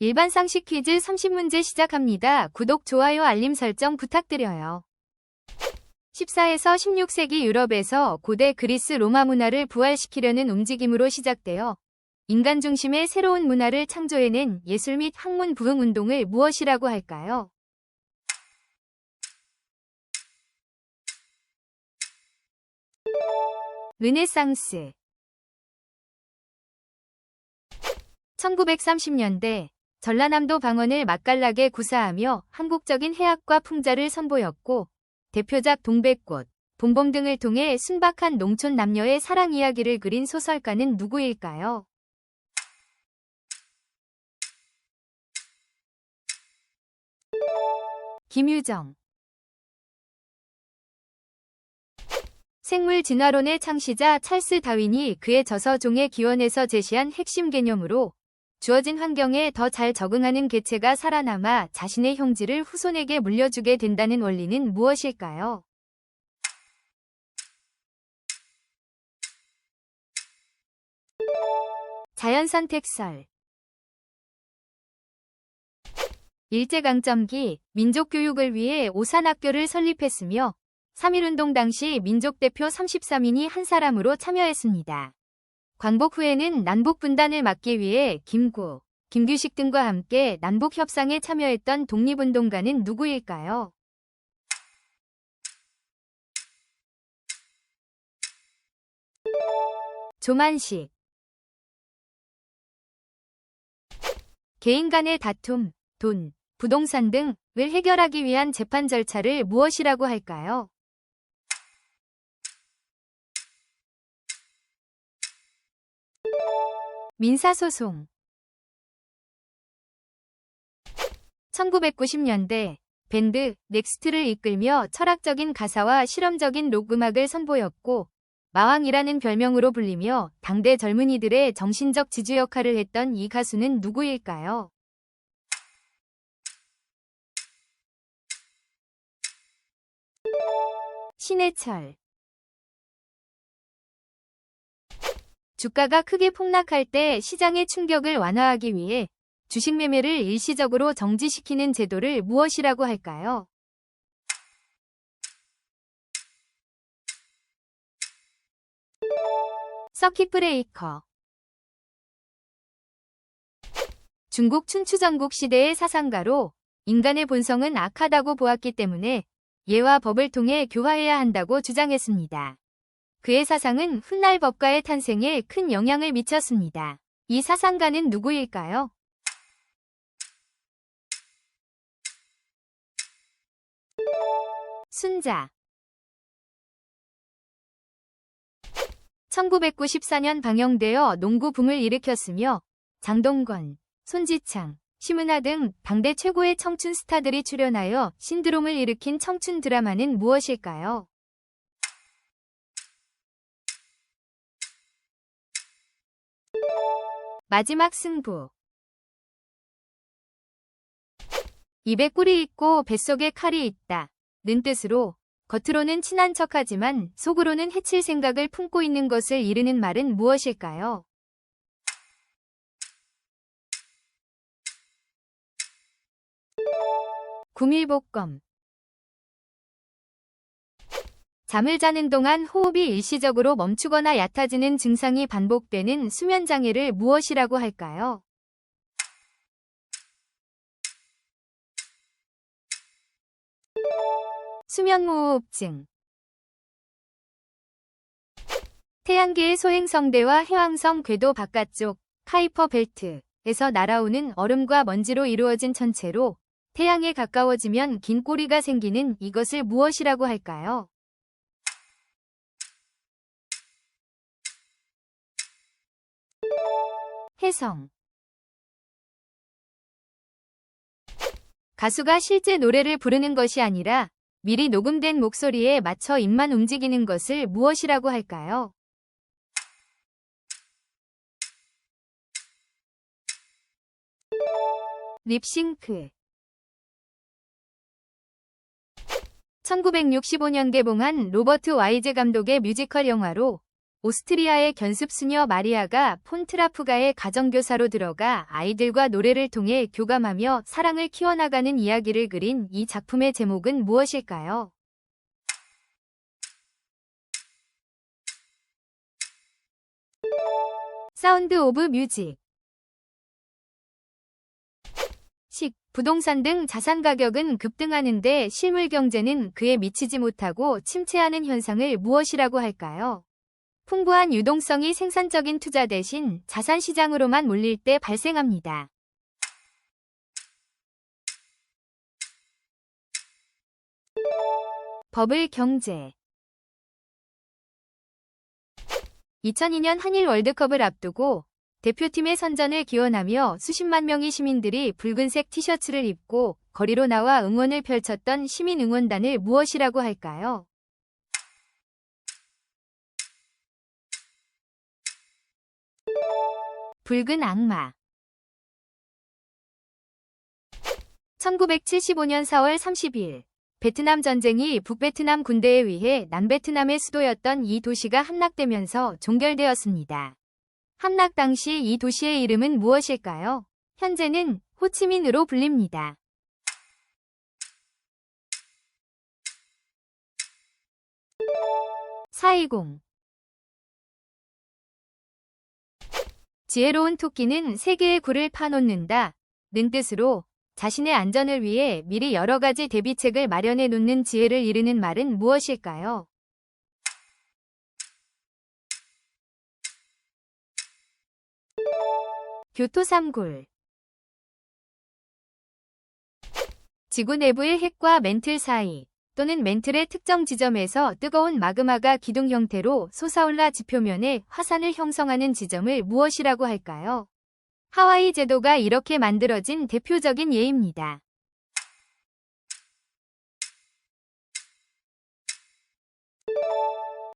일반 상식 퀴즈 30문제 시작합니다. 구독, 좋아요, 알림 설정 부탁드려요. 14에서 16세기 유럽에서 고대 그리스 로마 문화를 부활시키려는 움직임으로 시작되어 인간 중심의 새로운 문화를 창조해낸 예술 및 학문 부흥 운동을 무엇이라고 할까요? 르네상스. 1930년대 전라남도 방언을 맛깔나게 구사하며 한국적인 해학과 풍자를 선보였고 대표작 동백꽃, 봄봄 등을 통해 순박한 농촌 남녀의 사랑 이야기를 그린 소설가는 누구일까요? 김유정. 생물 진화론의 창시자 찰스 다윈이 그의 저서 종의 기원에서 제시한 핵심 개념으로 주어진 환경에 더 잘 적응하는 개체가 살아남아 자신의 형질을 후손에게 물려주게 된다는 원리는 무엇일까요? 자연선택설. 일제강점기 민족교육을 위해 오산학교를 설립했으며 3.1운동 당시 민족대표 33인이 한 사람으로 참여했습니다. 광복 후에는 남북분단을 막기 위해 김구, 김규식 등과 함께 남북협상에 참여했던 독립운동가는 누구일까요? 조만식. 개인 간의 다툼, 돈, 부동산 등을 해결하기 위한 재판 절차를 무엇이라고 할까요? 민사소송. 1990년대 밴드 넥스트를 이끌며 철학적인 가사와 실험적인 록 음악을 선보였고 마왕이라는 별명으로 불리며 당대 젊은이들의 정신적 지주 역할을 했던 이 가수는 누구일까요? 신해철. 주가가 크게 폭락할 때 시장의 충격을 완화하기 위해 주식 매매를 일시적으로 정지시키는 제도를 무엇이라고 할까요? 서킷 브레이커. 중국 춘추전국 시대의 사상가로 인간의 본성은 악하다고 보았기 때문에 예와 법을 통해 교화해야 한다고 주장했습니다. 그의 사상은 훗날 법가의 탄생에 큰 영향을 미쳤습니다. 이 사상가는 누구일까요? 순자. 1994년 방영되어 농구 붐을 일으켰으며 장동건, 손지창, 심은하 등 당대 최고의 청춘 스타들이 출연하여 신드롬을 일으킨 청춘 드라마는 무엇일까요? 마지막 승부. 입에 꿀이 있고 뱃속에 칼이 있다 는 뜻으로 겉으로는 친한 척하지만 속으로는 해칠 생각을 품고 있는 것을 이르는 말은 무엇일까요? 구밀복검. 잠을 자는 동안 호흡이 일시적으로 멈추거나 얕아지는 증상이 반복되는 수면장애를 무엇이라고 할까요? 수면무호흡증. 태양계의 소행성대와 해왕성 궤도 바깥쪽 카이퍼 벨트에서 날아오는 얼음과 먼지로 이루어진 천체로 태양에 가까워지면 긴 꼬리가 생기는 이것을 무엇이라고 할까요? 혜성. 가수가 실제 노래를 부르는 것이 아니라 미리 녹음된 목소리에 맞춰 입만 움직이는 것을 무엇이라고 할까요? 립싱크. 1965년 개봉한 로버트 와이즈 감독의 뮤지컬 영화로 오스트리아의 견습수녀 마리아가 폰트라프가의 가정교사로 들어가 아이들과 노래를 통해 교감하며 사랑을 키워나가는 이야기를 그린 이 작품의 제목은 무엇일까요? 사운드 오브 뮤직. 부동산 등 자산 가격은 급등하는데 실물 경제는 그에 미치지 못하고 침체하는 현상을 무엇이라고 할까요? 풍부한 유동성이 생산적인 투자 대신 자산 시장으로만 몰릴 때 발생합니다. 버블 경제. 2002년 한일 월드컵을 앞두고 대표팀의 선전을 기원하며 수십만 명의 시민들이 붉은색 티셔츠를 입고 거리로 나와 응원을 펼쳤던 시민응원단을 무엇이라고 할까요? 붉은 악마. 1975년 4월 30일 베트남 전쟁이 북베트남 군대에 의해 남베트남의 수도였던 이 도시가 함락되면서 종결되었습니다. 함락 당시 이 도시의 이름은 무엇일까요? 현재는 호치민으로 불립니다. 420. 지혜로운 토끼는 세 개의 굴을 파놓는다 는 뜻으로 자신의 안전을 위해 미리 여러 가지 대비책을 마련해 놓는 지혜를 이르는 말은 무엇일까요? 교토삼굴. 지구 내부의 핵과 멘틀 사이 또는 멘틀의 특정 지점에서 뜨거운 마그마가 기둥 형태로 솟아올라 지표면에 화산을 형성하는 지점을 무엇이라고 할까요? 하와이 제도가 이렇게 만들어진 대표적인 예입니다.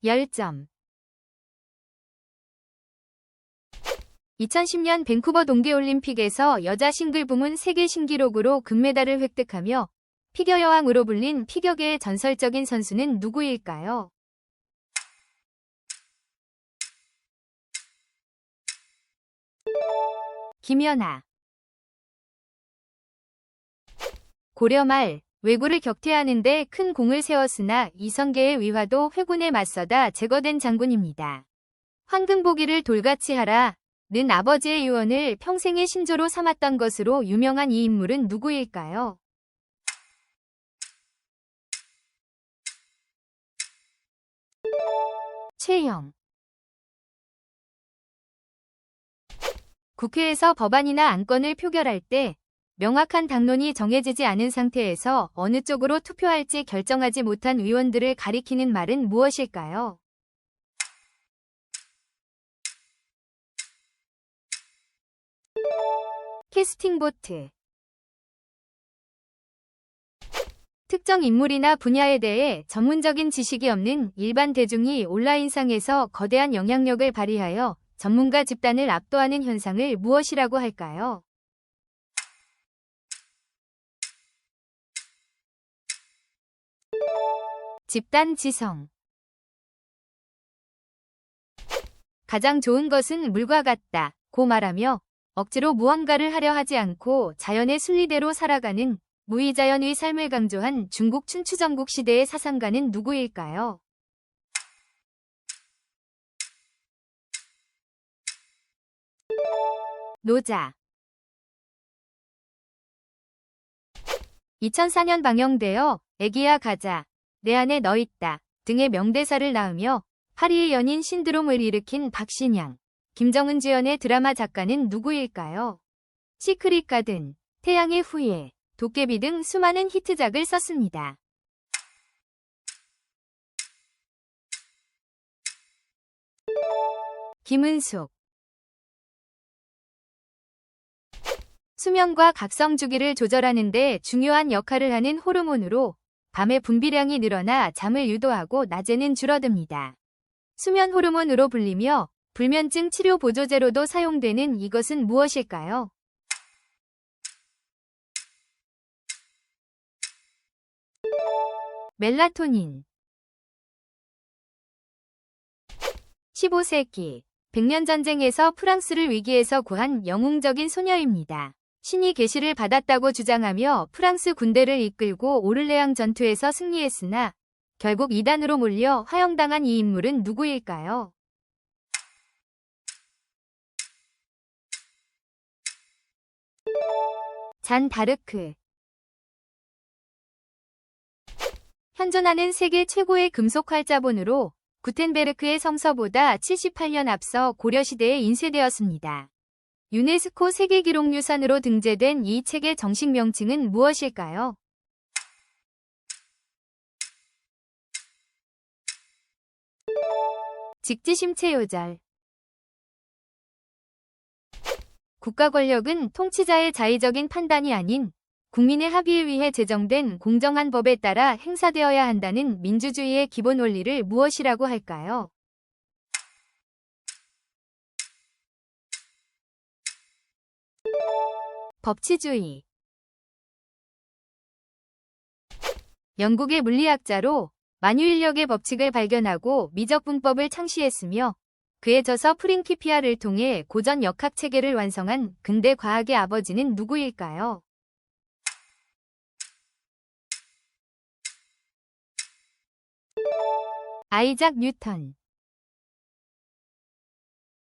열점. 2010년 밴쿠버 동계올림픽에서 여자 싱글 부문 세계 신기록으로 금메달을 획득하며 피겨 여왕으로 불린 피겨계의 전설적인 선수는 누구일까요? 김연아. 고려 말 왜구를 격퇴하는데 큰 공을 세웠으나 이성계의 위화도 회군에 맞서다 제거된 장군입니다. 황금보기를 돌같이 하라 는 아버지의 유언을 평생의 신조로 삼았던 것으로 유명한 이 인물은 누구일까요? 최영. 국회에서 법안이나 안건을 표결할 때 명확한 당론이 정해지지 않은 상태에서 어느 쪽으로 투표할지 결정하지 못한 의원들을 가리키는 말은 무엇일까요? 캐스팅보트. 특정 인물이나 분야에 대해 전문적인 지식이 없는 일반 대중이 온라인상에서 거대한 영향력을 발휘하여 전문가 집단을 압도하는 현상을 무엇이라고 할까요? 집단 지성. 가장 좋은 것은 물과 같다 고 말하며 억지로 무언가를 하려 하지 않고 자연의 순리대로 살아가는 무의자연의 삶을 강조한 중국 춘추전국 시대의 사상가는 누구일까요? 노자. 2004년 방영되어 애기야 가자, 내 안에 너 있다 등의 명대사를 낳으며 파리의 연인 신드롬을 일으킨 박신양, 김정은 주연의 드라마 작가는 누구일까요? 시크릿 가든, 태양의 후예, 도깨비 등 수많은 히트작을 썼습니다. 김은숙. 수면과 각성 주기를 조절하는 데 중요한 역할을 하는 호르몬으로 밤에 분비량이 늘어나 잠을 유도하고 낮에는 줄어듭니다. 수면 호르몬으로 불리며 불면증 치료 보조제로도 사용되는 이것은 무엇일까요? 멜라토닌. 15세기 백년 전쟁에서 프랑스를 위기에서 구한 영웅적인 소녀입니다. 신이 계시를 받았다고 주장하며 프랑스 군대를 이끌고 오를레앙 전투에서 승리했으나 결국 이단으로 몰려 화형당한 이 인물은 누구일까요? 잔 다르크. 현존하는 세계 최고의 금속 활자본으로 구텐베르크의 성서보다 78년 앞서 고려시대에 인쇄되었습니다. 유네스코 세계기록유산으로 등재된 이 책의 정식 명칭은 무엇일까요? 직지심체요절. 국가 권력은 통치자의 자의적인 판단이 아닌 국민의 합의에 위해 제정된 공정한 법에 따라 행사되어야 한다는 민주주의의 기본 원리를 무엇이라고 할까요? 법치주의. 영국의 물리학자로 만유인력의 법칙을 발견하고 미적분법을 창시했으며 그에 져서 프린키피아를 통해 고전 역학체계를 완성한 근대 과학의 아버지는 누구일까요? 아이작 뉴턴.